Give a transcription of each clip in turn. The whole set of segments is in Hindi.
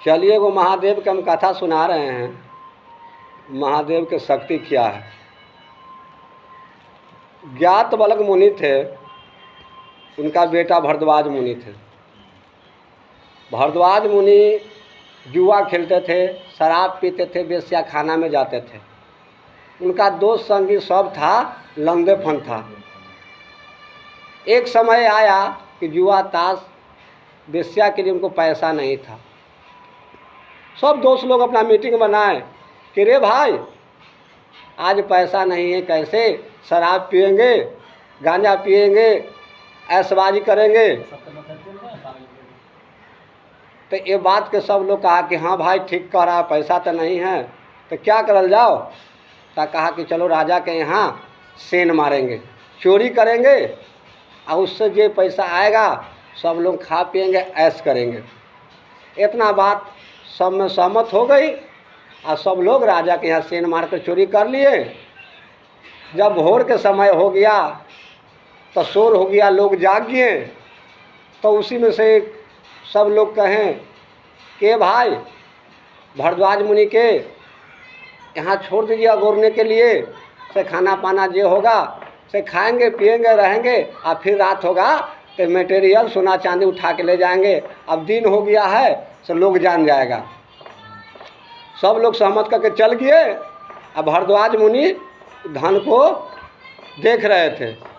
चलिए वो महादेव की हम कथा सुना रहे हैं। महादेव की शक्ति क्या है। ज्ञात बलक मुनि थे, उनका बेटा भरद्वाज मुनि थे। भरद्वाज मुनि जुआ खेलते थे, शराब पीते थे, वेश्या खाना में जाते थे। उनका दोस्त संगी सब था, लंगड़ेपन था। एक समय आया कि जुआ ताश वेश्या के लिए उनको पैसा नहीं था। सब दोस्त लोग अपना मीटिंग बनाए कि रे भाई आज पैसा नहीं है, कैसे शराब पिएंगे, गांजा पिएंगे, ऐशबाजी करेंगे। तो ये बात के सब लोग कहा कि हाँ भाई ठीक कह रहा, पैसा तो नहीं है तो क्या करल जाओ। तो कहा कि चलो राजा के यहाँ सेन मारेंगे, चोरी करेंगे और उससे जो पैसा आएगा सब लोग खा पिएंगे, ऐश करेंगे। इतना बात सब में सहमत हो गई और सब लोग राजा के यहाँ सेन मार कर चोरी कर लिए। जब भोर के समय हो गया तो शोर हो गया, लोग जाग गए। तो उसी में से सब लोग कहें कि भाई भरद्वाज मुनि के यहाँ छोड़ दीजिए अगोरने के लिए, से खाना पाना जो होगा से खाएंगे पिएंगे रहेंगे और फिर रात होगा तो मटेरियल सोना चांदी उठा के ले जाएंगे। अब दिन हो गया है तो लोग जान जाएगा। सब लोग सहमत करके चल गए। अब भरद्वाज मुनि धन को देख रहे थे।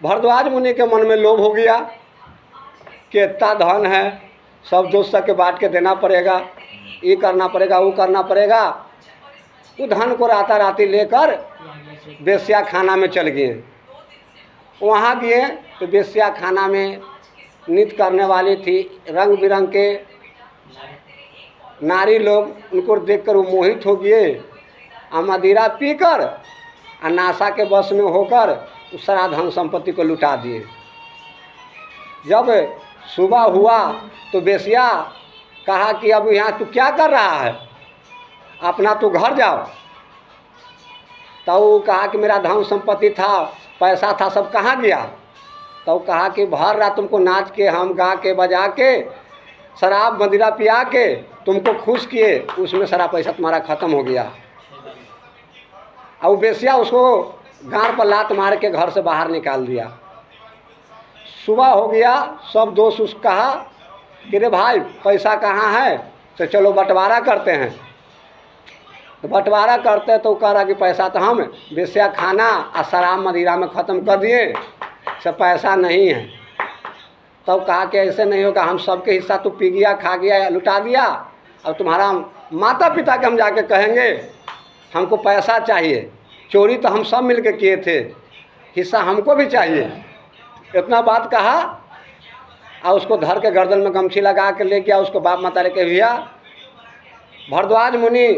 भरद्वाज मुनि के मन में लोभ हो गया कि इतना धन है, सब दोस्त के बांट के देना पड़ेगा, ये करना पड़ेगा, वो करना पड़ेगा। वो धन को राता राती लेकर वेश्या खाना में चल गए। वहाँ गए तो वेश्या खाना में नृत्य करने वाली थी, रंग बिरंग के नारी लोग। उनको देखकर वो मोहित हो गए और मदिरा पीकर और नाशा के बस में होकर उस सारा धन संपत्ति को लुटा दिए। जब सुबह हुआ तो वेश्या कहा कि अब यहाँ तू क्या कर रहा है, अपना तू घर जाओ। तो वो कहा कि मेरा धन संपत्ति था, पैसा था, सब कहाँ गया। तो कहा कि भर रात तुमको नाच के, हम गा के, बजा के, शराब मदिरा पिया के तुमको खुश किए, उसमें सारा पैसा तुम्हारा ख़त्म हो गया। और वेश्या उसको गांड पर लात मार के घर से बाहर निकाल दिया। सुबह हो गया, सब दोस्त उसको कहा कि रे भाई पैसा कहाँ है, तो चलो बंटवारा करते हैं। तो बंटवारा करते तो कह रहा कि पैसा तो हम वेश्या खाना और शराब मदिरा में ख़त्म कर दिए, सब पैसा नहीं है। तब कहा कि ऐसे नहीं होगा, हम सबके हिस्सा तो पी गया, खा गया, लुटा दिया। अब तुम्हारा माता पिता के हम जाके कहेंगे हमको पैसा चाहिए, चोरी तो हम सब मिल के किए थे, हिस्सा हमको भी चाहिए। इतना बात कहा और उसको धर के गर्दन में गमछी लगा के ले गया। उसको बाप माता के भैया भरद्वाज मुनि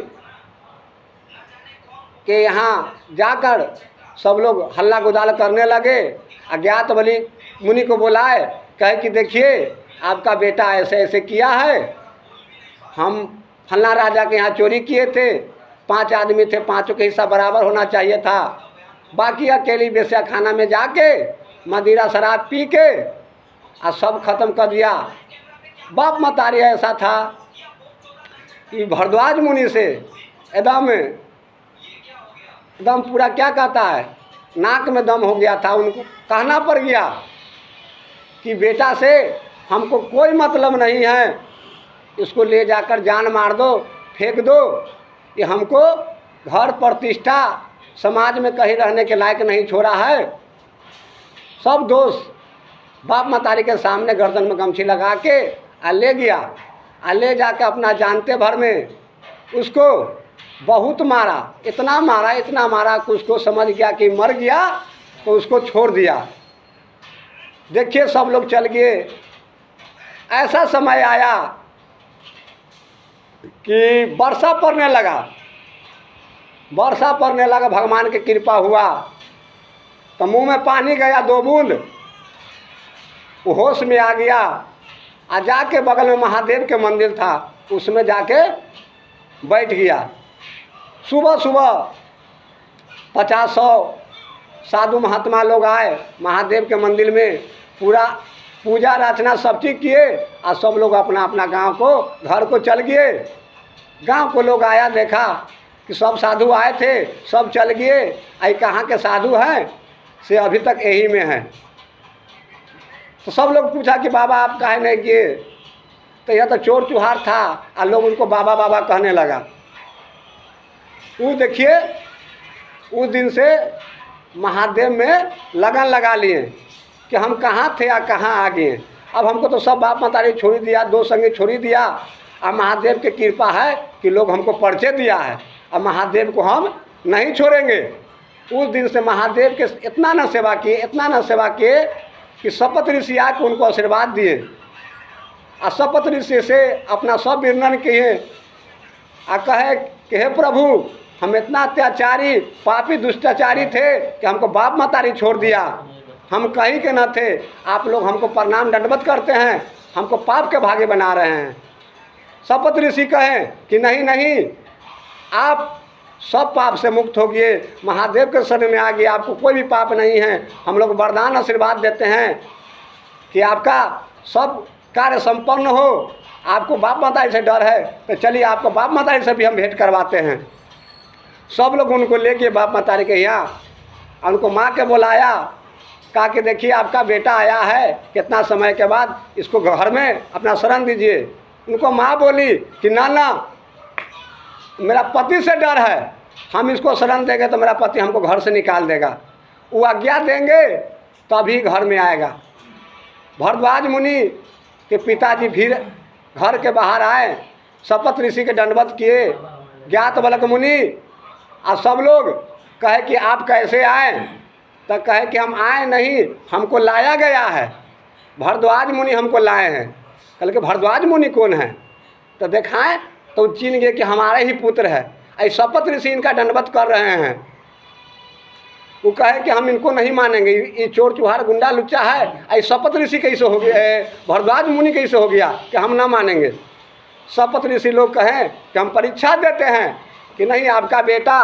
के यहाँ जाकर सब लोग हल्ला गुदाल करने लगे। अज्ञात बलि मुनि को बुलाए, कहे कि देखिए आपका बेटा ऐसे ऐसे किया है, हम फलना राजा के यहाँ चोरी किए थे, 5 आदमी थे, 5 के हिस्सा बराबर होना चाहिए था, बाकी अकेली वेश्या खाना में जाके मदिरा शराब पी के और सब खत्म कर दिया। बाप मतारी ऐसा था कि भरद्वाज मुनि से एकदम पूरा क्या कहता है, नाक में दम हो गया था। उनको कहना पड़ गया कि बेटा से हमको कोई मतलब नहीं है, इसको ले जाकर जान मार दो, फेंक दो, ये हमको घर प्रतिष्ठा समाज में कहीं रहने के लायक नहीं छोड़ा है। सब दोस्त बाप मतारी के सामने गर्दन में गमछी लगा के ले गया। ले जाके अपना जानते भर में उसको बहुत मारा, इतना मारा कि उसको समझ गया कि मर गया, तो उसको छोड़ दिया। देखिए सब लोग चल गए। ऐसा समय आया कि वर्षा पड़ने लगा, भगवान की कृपा हुआ तो मुंह में पानी गया 2 बूंद, वो होश में आ गया। और जाके बगल में महादेव के मंदिर था, उसमें जाके बैठ गया। सुबह 50-100 साधु महात्मा लोग आए महादेव के मंदिर में, पूरा पूजा अर्चना सब चीज़ किए और सब लोग अपना अपना गांव को घर को चल गए। गांव को लोग आया, देखा कि सब साधु आए थे, सब चल गए। आई कहाँ के साधु हैं से अभी तक यही में हैं। तो सब लोग पूछा कि बाबा आप काहे नहीं गए? तो यह तो चोर चुहार था और लोग उनको बाबा बाबा कहने लगा। वो देखिए उस दिन से महादेव में लगन लगा लिए कि हम कहाँ थे या कहाँ आ गए। अब हमको तो सब बाप मतारी छोड़ दिया, दो संगी छोड़ दिया। अब महादेव की कृपा है कि लोग हमको परिचय दिया है, अब महादेव को हम नहीं छोड़ेंगे। उस दिन से महादेव के इतना न सेवा किए, इतना न सेवा किए कि शपथ ऋषि आके उनको आशीर्वाद दिए और शपथ ऋषि से अपना सब वर्णन किए और कहे कि हे प्रभु, हम इतना अत्याचारी पापी दुष्टाचारी थे कि हमको बाप मतारी छोड़ दिया, हम कहीं के न थे। आप लोग हमको प्रणाम दंडवत करते हैं, हमको पाप के भागी बना रहे हैं। शपथ ऋषि कहें कि नहीं नहीं, आप सब पाप से मुक्त हो गए, महादेव के शरण में आ गए, आपको कोई भी पाप नहीं है। हम लोग वरदान आशीर्वाद देते हैं कि आपका सब कार्य संपन्न हो। आपको बाप माताजी से डर है तो चलिए आपको बाप माताजी से भी हम भेंट करवाते हैं। सब लोग उनको लेके बाप माताजी के यहाँ, उनको माँ के बुलाया, कहा कि देखिए आपका बेटा आया है कितना समय के बाद, इसको घर में अपना शरण दीजिए। उनको माँ बोली कि ना ना, मेरा पति से डर है, हम इसको शरण देंगे तो मेरा पति हमको घर से निकाल देगा। वो आज्ञा देंगे तभी घर में आएगा। भरद्वाज मुनि के पिताजी फिर घर के बाहर आए, शपथ ऋषि के दंडवत किए। ज्ञात बलक मुनि और सब लोग कहे कि आप कैसे आए? तो कहे कि हम आए नहीं, हमको लाया गया है, भरद्वाज मुनि हमको लाए हैं। कल के भरद्वाज मुनि कौन है? तो दिखाएं तो चिन्ह गए कि हमारे ही पुत्र है। ऐसे शपथ ऋषि इनका दंडवत कर रहे हैं। वो कहे कि हम इनको नहीं मानेंगे, ये चोर चुहार गुंडा लुच्चा है। ऐसे शपथ ऋषि कैसे हो गया, भरद्वाज मुनि कैसे हो गया कि हम ना मानेंगे? शपथ ऋषि लोग कहें कि हम परीक्षा देते हैं कि नहीं, आपका बेटा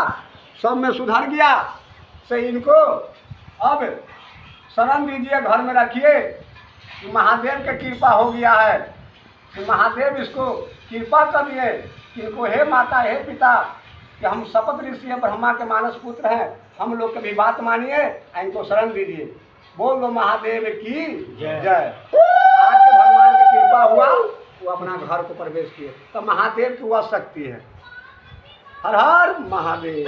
सब में सुधर गया, से इनको अब शरण दीजिए, घर में रखिए। महादेव की कृपा हो गया है कि महादेव इसको कृपा कर दिए कि इनको हे माता हे पिता कि हम शपथ ऋषि हैं, ब्रह्मा के मानस पुत्र हैं, हम लोग की भी बात मानिए, इनको शरण दीजिए। बोल दो महादेव की जय। आज के भगवान की कृपा हुआ, वो अपना घर को प्रवेश किए। तो महादेव की वह शक्ति है। हर हर महादेव।